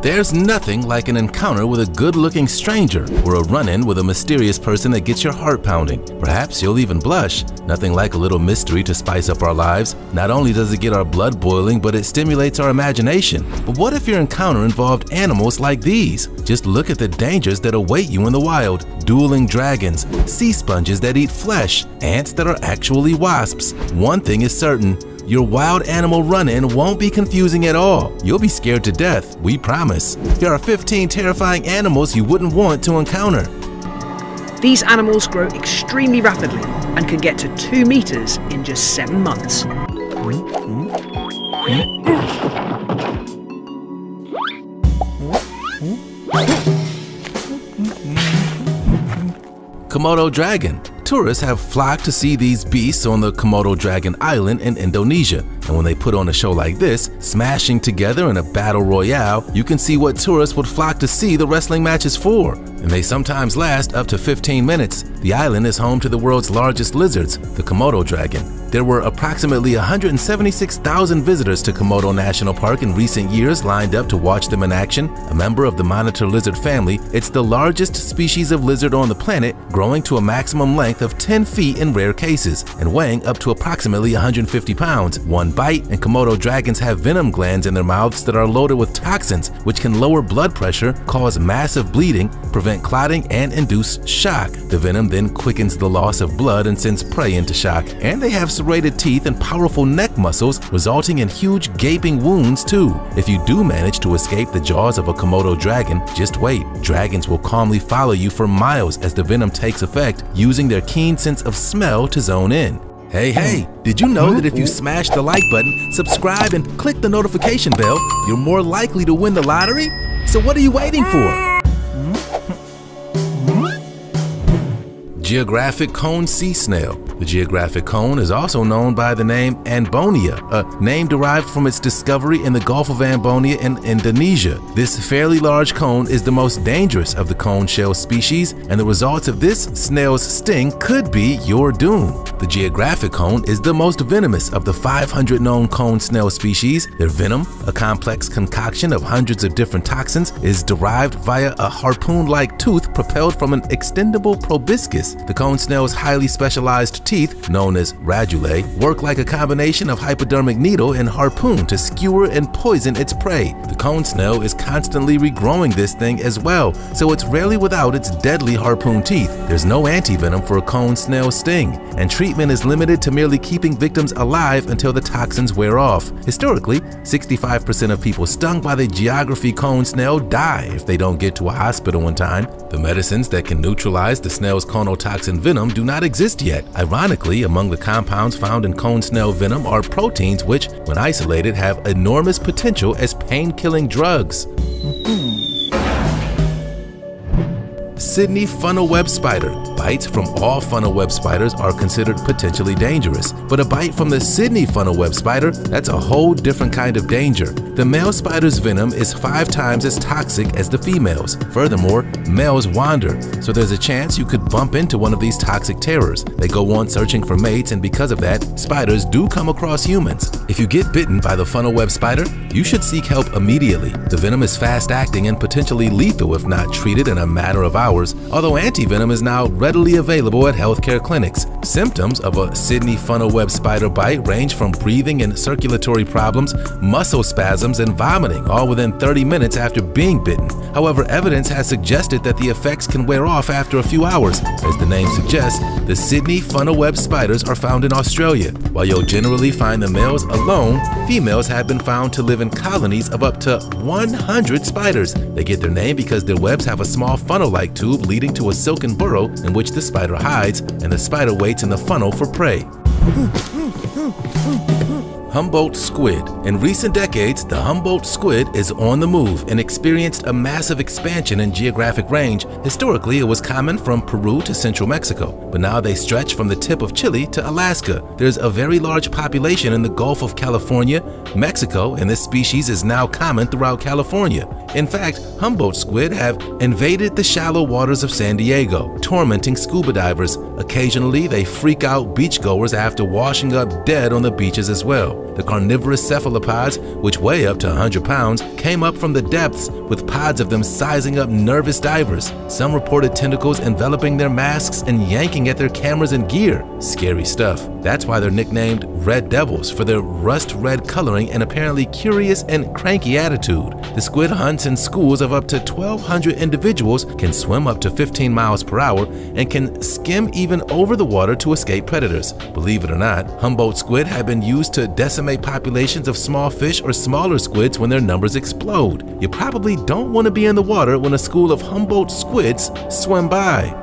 There's nothing like an encounter with a good-looking stranger or a run-in with a mysterious person that gets your heart pounding. Perhaps you'll even blush. Nothing like a little mystery to spice up our lives. Not only does it get our blood boiling, but it stimulates our imagination. But what if your encounter involved animals like these? Just look at the dangers that await you in the wild. Dueling dragons, sea sponges that eat flesh, ants that are actually wasps. One thing is certain. Your wild animal run-in won't be confusing at all. You'll be scared to death, we promise. Here are 15 terrifying animals you wouldn't want to encounter. These animals grow extremely rapidly and can get to 2 meters in just 7 months. Komodo dragon. Tourists have flocked to see these beasts on the Komodo Dragon Island in Indonesia. And when they put on a show like this, smashing together in a battle royale, you can see what tourists would flock to see the wrestling matches for. And they sometimes last up to 15 minutes. The island is home to the world's largest lizards, the Komodo dragon. There were approximately 176,000 visitors to Komodo National Park in recent years lined up to watch them in action. A member of the monitor lizard family, it's the largest species of lizard on the planet, growing to a maximum length of 10 feet in rare cases and weighing up to approximately 150 pounds. One bite, and Komodo dragons have venom glands in their mouths that are loaded with toxins, which can lower blood pressure, cause massive bleeding, prevent clotting, and induce shock. The venom then quickens the loss of blood and sends prey into shock. And they have serrated teeth and powerful neck muscles, resulting in huge gaping wounds too. If you do manage to escape the jaws of a Komodo dragon, just wait. Dragons will calmly follow you for miles as the venom takes effect, using their keen sense of smell to zone in. Hey, did you know that if you smash the like button, subscribe, and click the notification bell, you're more likely to win the lottery? So what are you waiting for? Geographic cone sea snail. The geographic cone is also known by the name Ambonia, a name derived from its discovery in the Gulf of Ambonia in Indonesia. This fairly large cone is the most dangerous of the cone shell species, and the results of this snail's sting could be your doom. The geographic cone is the most venomous of the 500 known cone snail species. Their venom, a complex concoction of hundreds of different toxins, is derived via a harpoon-like tooth propelled from an extendable proboscis. The cone snail's highly specialized teeth, known as radulae, work like a combination of hypodermic needle and harpoon to skewer and poison its prey. The cone snail is constantly regrowing this thing as well, so it's rarely without its deadly harpoon teeth. There's no antivenom for a cone snail sting, and treatment is limited to merely keeping victims alive until the toxins wear off. Historically, 65% of people stung by the geography cone snail die if they don't get to a hospital in time. The medicines that can neutralize the snail's conotoxin venom do not exist yet. Ironically, among the compounds found in cone snail venom are proteins which, when isolated, have enormous potential as pain-killing drugs. Sydney funnel web spider. Bites from all funnel web spiders are considered potentially dangerous, but a bite from the Sydney funnel web spider, that's a whole different kind of danger. The male spider's venom is 5 times as toxic as the female's. Furthermore, males wander, so there's a chance you could bump into one of these toxic terrors. They go on searching for mates, and because of that, spiders do come across humans. If you get bitten by the funnel web spider, you should seek help immediately. The venom is fast-acting and potentially lethal if not treated in a matter of hours, although antivenom is now readily available at healthcare clinics. Symptoms of a Sydney funnel web spider bite range from breathing and circulatory problems, muscle spasms, and vomiting, all within 30 minutes after being bitten. However, evidence has suggested that the effects can wear off after a few hours. As the name suggests, the Sydney funnel web spiders are found in Australia. While you'll generally find the males alone, females have been found to live in colonies of up to 100 spiders. They get their name because their webs have a small funnel-like tube leading to a silken burrow in which the spider hides, and the spider waits in the funnel for prey. Humboldt squid. In recent decades, the Humboldt squid is on the move and experienced a massive expansion in geographic range. Historically, it was common from Peru to central Mexico, but now they stretch from the tip of Chile to Alaska. There's a very large population in the Gulf of California, Mexico, and this species is now common throughout California. In fact, Humboldt squid have invaded the shallow waters of San Diego, tormenting scuba divers. Occasionally, they freak out beachgoers after washing up dead on the beaches as well. The carnivorous cephalopods, which weigh up to 100 pounds, came up from the depths with pods of them sizing up nervous divers. Some reported tentacles enveloping their masks and yanking at their cameras and gear. Scary stuff. That's why they're nicknamed Red Devils, for their rust red coloring and apparently curious and cranky attitude. The squid hunts in schools of up to 1,200 individuals, can swim up to 15 miles per hour, and can skim even over the water to escape predators. Believe it or not, Humboldt squid have been used to decimate populations of small fish or smaller squids when their numbers explode. You probably don't want to be in the water when a school of Humboldt squids swim by.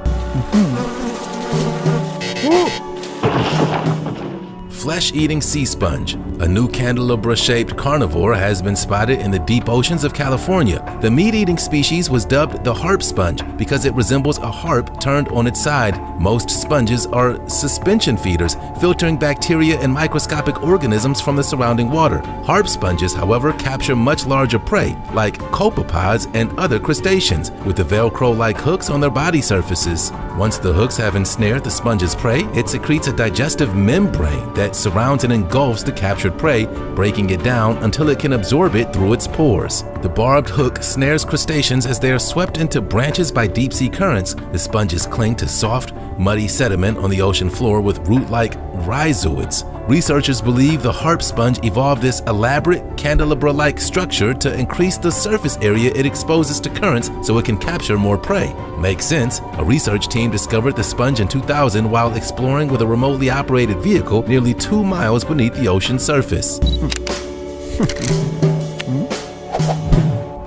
Flesh-eating sea sponge. A new candelabra-shaped carnivore has been spotted in the deep oceans of California. The meat-eating species was dubbed the harp sponge because it resembles a harp turned on its side. Most sponges are suspension feeders, filtering bacteria and microscopic organisms from the surrounding water. Harp sponges, however, capture much larger prey, like copepods and other crustaceans, with the Velcro-like hooks on their body surfaces. Once the hooks have ensnared the sponge's prey, it secretes a digestive membrane that surrounds and engulfs the captured prey, breaking it down until it can absorb it through its pores. The barbed hook snares crustaceans as they are swept into branches by deep-sea currents. The sponges cling to soft, muddy sediment on the ocean floor with root-like rhizoids. Researchers believe the harp sponge evolved this elaborate candelabra-like structure to increase the surface area it exposes to currents so it can capture more prey. Makes sense. A research team discovered the sponge in 2000 while exploring with a remotely operated vehicle nearly 2 miles beneath the ocean surface.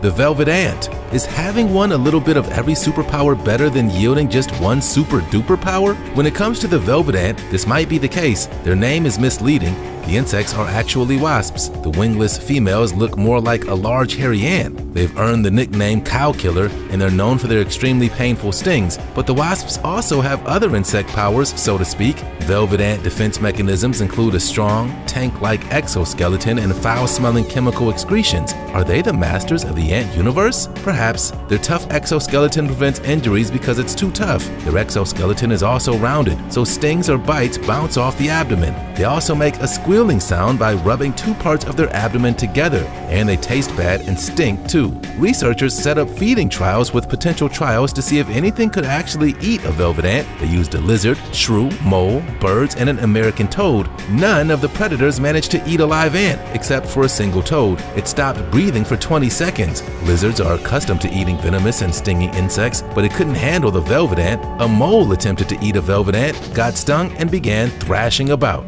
The velvet ant. Is having one a little bit of every superpower better than yielding just one super duper power? When it comes to the velvet ant, this might be the case. Their name is misleading. The insects are actually wasps. The wingless females look more like a large hairy ant. They've earned the nickname cow killer and they're known for their extremely painful stings. But the wasps also have other insect powers, so to speak. Velvet ant defense mechanisms include a strong, tank-like exoskeleton and foul-smelling chemical excretions. Are they the masters of the ant universe? Perhaps. Their tough exoskeleton prevents injuries because it's too tough. Their exoskeleton is also rounded, so stings or bites bounce off the abdomen. They also make a squealing sound by rubbing two parts of their abdomen together, and they taste bad and stink too. Researchers set up feeding trials with potential trials to see if anything could actually eat a velvet ant. They used a lizard, shrew, mole, birds, and an American toad. None of the predators managed to eat a live ant, except for a single toad. It stopped breathing for 20 seconds. Lizards are accustomed to eating venomous and stinging insects, but it couldn't handle the velvet ant. A mole attempted to eat a velvet ant, got stung, and began thrashing about.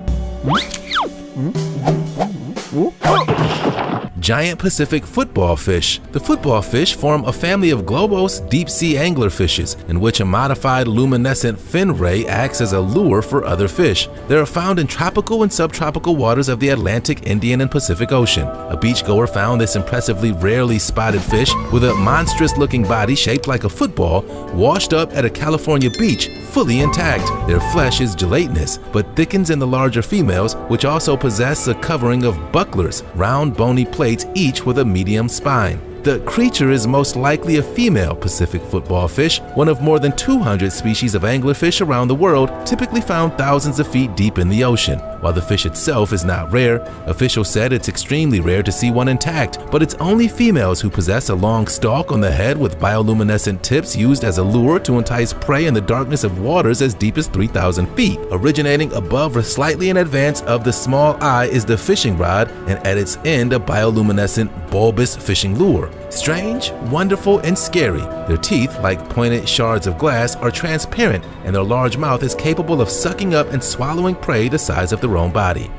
Giant Pacific football fish. The football fish form a family of globose deep-sea anglerfishes, in which a modified luminescent fin ray acts as a lure for other fish. They are found in tropical and subtropical waters of the Atlantic, Indian, and Pacific Ocean. A beachgoer found this impressively rarely spotted fish with a monstrous-looking body shaped like a football washed up at a California beach, fully intact. Their flesh is gelatinous, but thickens in the larger females, which also possess a covering of bucklers, round bony plates each with a medium spine. The creature is most likely a female Pacific football fish, one of more than 200 species of anglerfish around the world, typically found thousands of feet deep in the ocean. While the fish itself is not rare, officials said it's extremely rare to see one intact, but it's only females who possess a long stalk on the head with bioluminescent tips used as a lure to entice prey in the darkness of waters as deep as 3,000 feet. Originating above or slightly in advance of the small eye is the fishing rod, and at its end a bioluminescent bulbous fishing lure. Strange, wonderful, and scary. Their teeth, like pointed shards of glass, are transparent, and their large mouth is capable of sucking up and swallowing prey the size of their own body.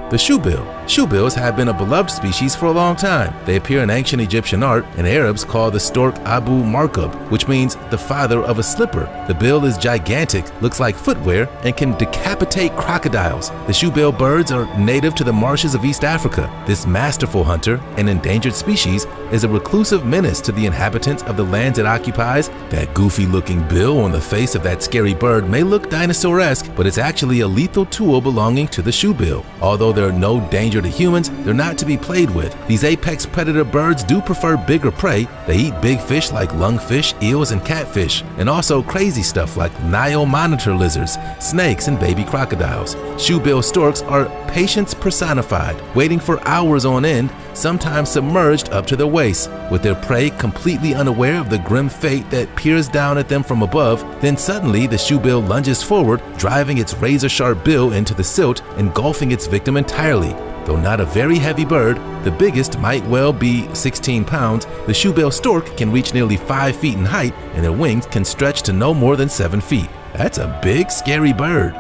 The shoebill. Shoebills have been a beloved species for a long time. They appear in ancient Egyptian art, and Arabs call the stork Abu Markab, which means the father of a slipper. The bill is gigantic, looks like footwear, and can decapitate crocodiles. The shoebill birds are native to the marshes of East Africa. This masterful hunter, an endangered species, is a reclusive menace to the inhabitants of the lands it occupies. That goofy-looking bill on the face of that scary bird may look dinosaur-esque, but it's actually a lethal tool belonging to the shoebill. Although there are no dangerous danger to humans, they're not to be played with. These apex predator birds do prefer bigger prey. They eat big fish like lungfish, eels, and catfish, and also crazy stuff like Nile monitor lizards, snakes, and baby crocodiles. Shoebill storks are patience personified, waiting for hours on end, sometimes submerged up to their waists, with their prey completely unaware of the grim fate that peers down at them from above. Then suddenly the shoebill lunges forward, driving its razor-sharp bill into the silt, engulfing its victim entirely. Though not a very heavy bird, the biggest might well be 16 pounds, the shoebill stork can reach nearly 5 feet in height, and their wings can stretch to no more than 7 feet. That's a big, scary bird.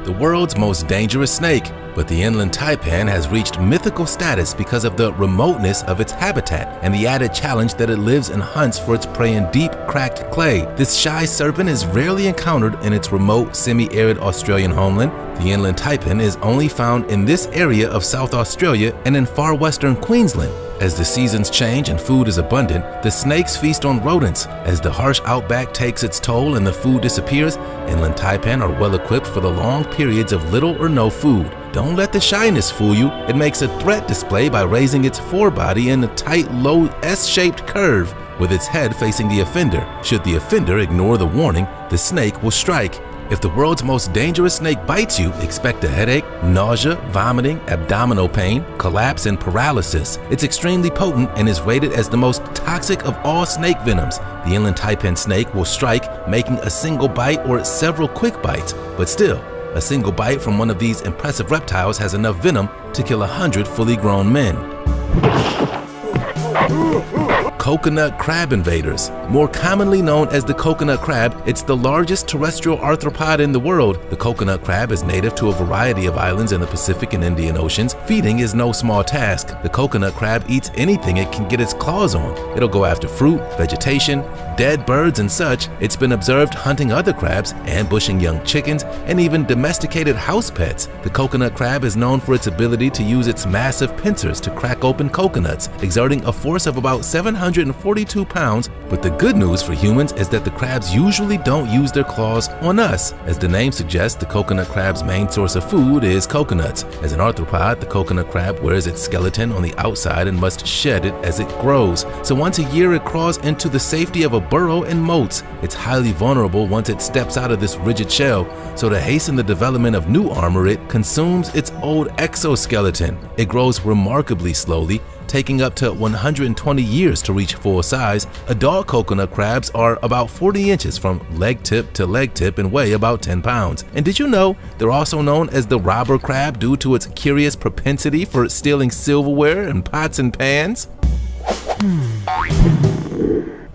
The world's most dangerous snake, but the inland taipan has reached mythical status because of the remoteness of its habitat and the added challenge that it lives and hunts for its prey in deep, cracked clay. This shy serpent is rarely encountered in its remote, semi-arid Australian homeland. The inland taipan is only found in this area of South Australia and in far western Queensland. As the seasons change and food is abundant, the snakes feast on rodents. As the harsh outback takes its toll and the food disappears, inland taipan are well equipped for the long periods of little or no food. Don't let the shyness fool you. It makes a threat display by raising its forebody in a tight, low S-shaped curve, with its head facing the offender. Should the offender ignore the warning, the snake will strike. If the world's most dangerous snake bites you, expect a headache, nausea, vomiting, abdominal pain, collapse, and paralysis. It's extremely potent and is rated as the most toxic of all snake venoms. The inland taipan snake will strike, making a single bite or several quick bites, but still, a single bite from one of these impressive reptiles has enough venom to kill 100 fully grown men. Coconut crab invaders. More commonly known as the coconut crab, it's the largest terrestrial arthropod in the world. The coconut crab is native to a variety of islands in the Pacific and Indian Oceans. Feeding is no small task. The coconut crab eats anything it can get its claws on. It'll go after fruit, vegetation, dead birds, and such. It's been observed hunting other crabs, ambushing young chickens, and even domesticated house pets. The coconut crab is known for its ability to use its massive pincers to crack open coconuts, exerting a force of about 742 pounds, but the good news for humans is that the crabs usually don't use their claws on us. As the name suggests, the coconut crab's main source of food is coconuts. As an arthropod, the coconut crab wears its skeleton on the outside and must shed it as it grows. So once a year it crawls into the safety of a burrow and molts. It's highly vulnerable once it steps out of this rigid shell, so to hasten the development of new armor, it consumes its old exoskeleton. It grows remarkably slowly, taking up to 120 years to reach full size. Adult coconut crabs are about 40 inches from leg tip to leg tip and weigh about 10 pounds. And did you know they're also known as the robber crab due to its curious propensity for stealing silverware and pots and pans?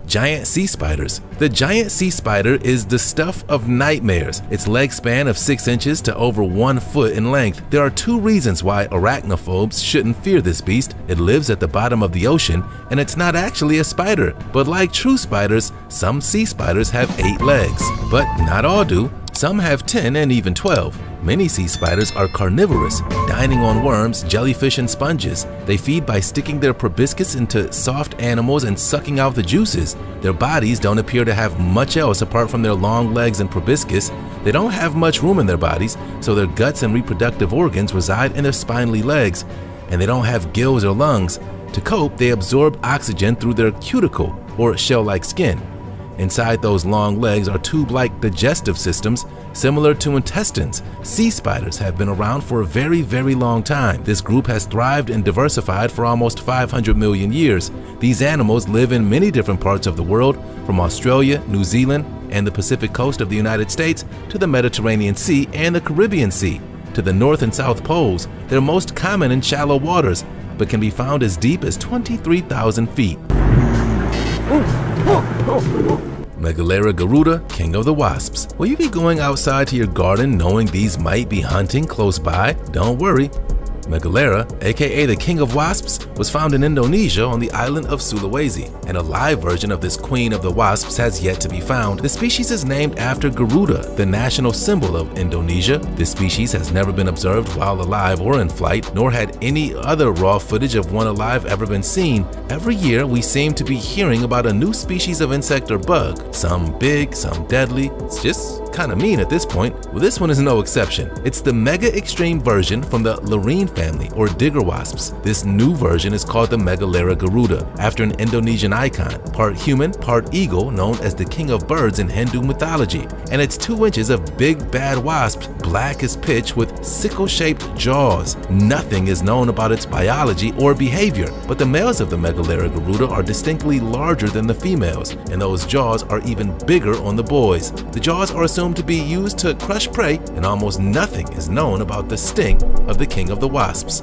Giant sea spiders. The giant sea spider is the stuff of nightmares. Its leg span of 6 inches to over 1 foot in length. There are 2 reasons why arachnophobes shouldn't fear this beast. It lives at the bottom of the ocean, and it's not actually a spider. But like true spiders, some sea spiders have 8 legs. But not all do. Some have 10 and even 12. Many sea spiders are carnivorous, dining on worms, jellyfish, and sponges. They feed by sticking their proboscis into soft animals and sucking out the juices. Their bodies don't appear to have much else apart from their long legs and proboscis. They don't have much room in their bodies, so their guts and reproductive organs reside in their spindly legs. And they don't have gills or lungs. To cope, they absorb oxygen through their cuticle, or shell-like skin. Inside those long legs are tube-like digestive systems similar to intestines. Sea spiders have been around for a very, very long time. This group has thrived and diversified for almost 500 million years. These animals live in many different parts of the world, from Australia, New Zealand, and the Pacific coast of the United States to the Mediterranean Sea and the Caribbean Sea. To the North and South Poles, they're most common in shallow waters, but can be found as deep as 23,000 feet. Megalera garuda, king of the wasps. Will you be going outside to your garden knowing these might be hunting close by? Don't worry. Megalera, aka the king of wasps, was found in Indonesia on the island of Sulawesi, and a live version of this queen of the wasps has yet to be found. The species is named after Garuda, the national symbol of Indonesia. This species has never been observed while alive or in flight, nor had any other raw footage of one alive ever been seen. Every year, we seem to be hearing about a new species of insect or bug, some big, some deadly. It's just kind of mean at this point. Well, this one is no exception. It's the mega extreme version from the Lurine family or digger wasps. This new version is called the Megalera garuda, after an Indonesian icon, part human, part eagle, known as the king of birds in Hindu mythology. And it's 2 inches of big bad wasp, black as pitch with sickle-shaped jaws. Nothing is known about its biology or behavior, but the males of the Megalera garuda are distinctly larger than the females, and those jaws are even bigger on the boys. The jaws are assumed to be used to crush prey, and almost nothing is known about the sting of the king of the wasps.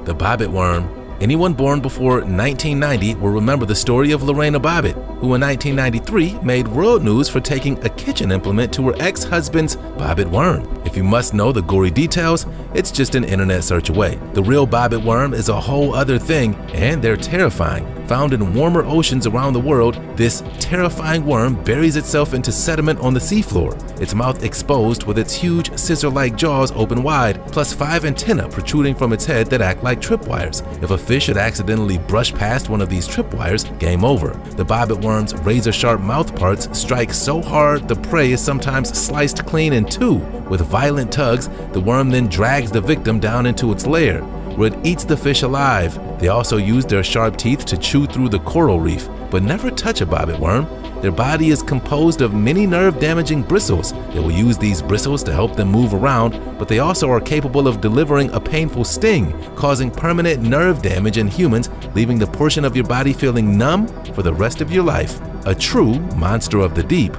The bobbit worm. Anyone born before 1990 will remember the story of Lorena Bobbitt, who in 1993 made world news for taking a kitchen implement to her ex-husband's bobbit worm. If you must know the gory details, it's just an internet search away. The real bobbit worm is a whole other thing, and they're terrifying. Found in warmer oceans around the world, this terrifying worm buries itself into sediment on the seafloor, its mouth exposed with its huge scissor-like jaws open wide, plus 5 antennae protruding from its head that act like tripwires. If a fish should accidentally brush past one of these tripwires, game over. The bobbit worm's razor-sharp mouth parts strike so hard the prey is sometimes sliced clean in two. With violent tugs, the worm then drags the victim down into its lair, where it eats the fish alive. They also use their sharp teeth to chew through the coral reef, but never touch a bobbit worm. Their body is composed of many nerve-damaging bristles. They will use these bristles to help them move around, but they also are capable of delivering a painful sting, causing permanent nerve damage in humans, leaving the portion of your body feeling numb for the rest of your life. A true monster of the deep.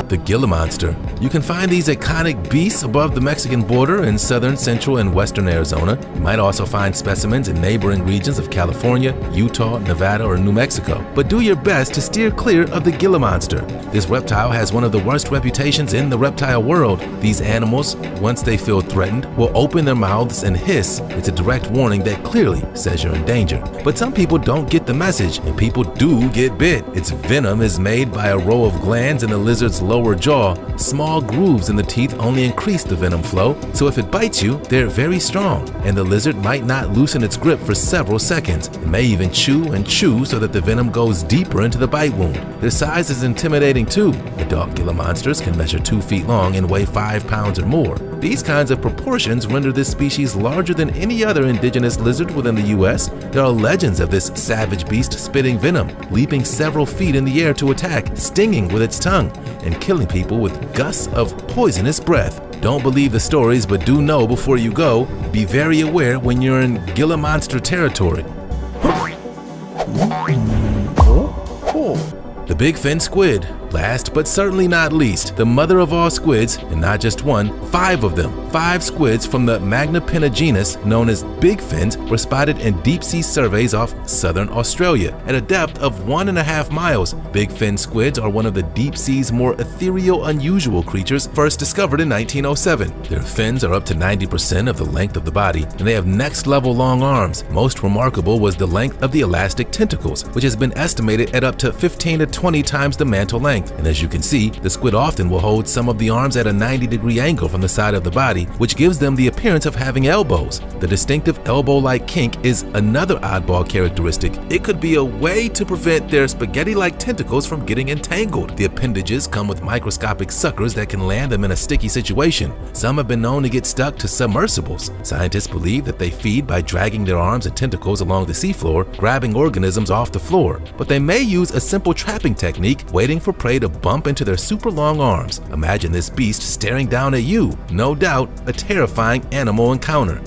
The Gila monster. You can find these iconic beasts above the Mexican border in southern, central, and western Arizona. You might also find specimens in neighboring regions of California, Utah, Nevada, or New Mexico. But do your best to steer clear of the Gila monster. This reptile has one of the worst reputations in the reptile world. These animals, once they feel threatened, will open their mouths and hiss. It's a direct warning that clearly says you're in danger. But some people don't get the message, and people do get bit. Its venom is made by a row of glands in the lizard's lower jaw. Small grooves in the teeth only increase the venom flow, so if it bites you, they're very strong, and the lizard might not loosen its grip for several seconds. It may even chew and chew so that the venom goes deeper into the bite wound. Their size is intimidating too. Adult Gila monsters can measure 2 feet long and weigh 5 pounds or more. These kinds of proportions render this species larger than any other indigenous lizard within the US. There are legends of this savage beast spitting venom, leaping several feet in the air to attack, stinging with its tongue, and killing people with gusts of poisonous breath. Don't believe the stories, but do know before you go. Be very aware when you're in Gila monster territory. The big fin squid. Last but certainly not least, the mother of all squids, and not just one, 5 of them. 5 squids from the Magnapinna genus, known as big fins, were spotted in deep-sea surveys off southern Australia at a depth of 1.5 miles. Big fin squids are one of the deep sea's more ethereal, unusual creatures first discovered in 1907. Their fins are up to 90% of the length of the body, and they have next-level long arms. Most remarkable was the length of the elastic tentacles, which has been estimated at up to 15 to 20 times the mantle length. And as you can see, the squid often will hold some of the arms at a 90-degree angle from the side of the body, which gives them the appearance of having elbows. The distinctive elbow-like kink is another oddball characteristic. It could be a way to prevent their spaghetti-like tentacles from getting entangled. The appendages come with microscopic suckers that can land them in a sticky situation. Some have been known to get stuck to submersibles. Scientists believe that they feed by dragging their arms and tentacles along the seafloor, grabbing organisms off the floor. But they may use a simple trapping technique, waiting for prey to bump into their super long arms. Imagine this beast staring down at you. No doubt, a terrifying animal encounter.